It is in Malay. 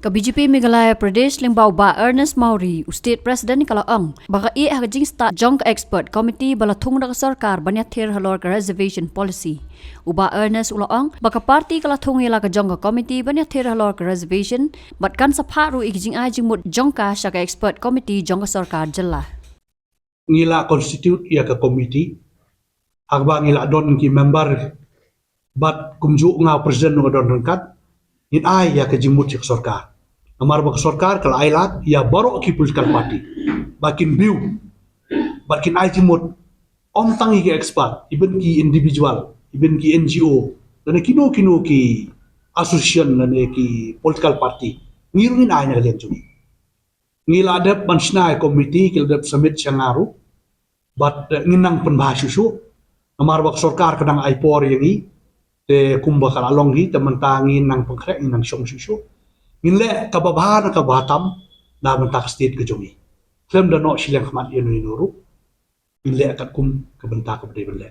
Ka BJP Meghalaya Pradesh Lingbao ba Ernest Mauri, State President Kalaang, baka hagajing sta jong expert committee balatung na sarkar banyathir halor ka reservation policy. Uba Ernest Ulaang, baka party kalatung ila ka jong committee banyathir halor ka reservation, bat kan sapharu ikjing ajing mut jong ka siya ka expert committee jong ka sarkar jala. Ngila constitute ia ka committee, agba ngila don ki member, bat kumju nga presiden nga don rangkat, in ay ya ka jimut si sarkar. Amar bak sarkar kala ailat ya baru ki political party. Bakin view. Bakin ay jimut om tangi ki expert, even ki individual, even ki NGO, dan kino ki association dan ki political party. Ngirungin ay na kalian cumi. Ngila adap mansna committee kila adap summit syangaru, bat nginang penbahasusu. Amar bak sarkar kadang ay por yangi, te kumba kalalong hi temantangin nang pengkrek nang syong susu nginle kababahan kabatam na bentak state ke jomi klem dano silang khamat yenu nuru nginle akat kum kebentak ke bele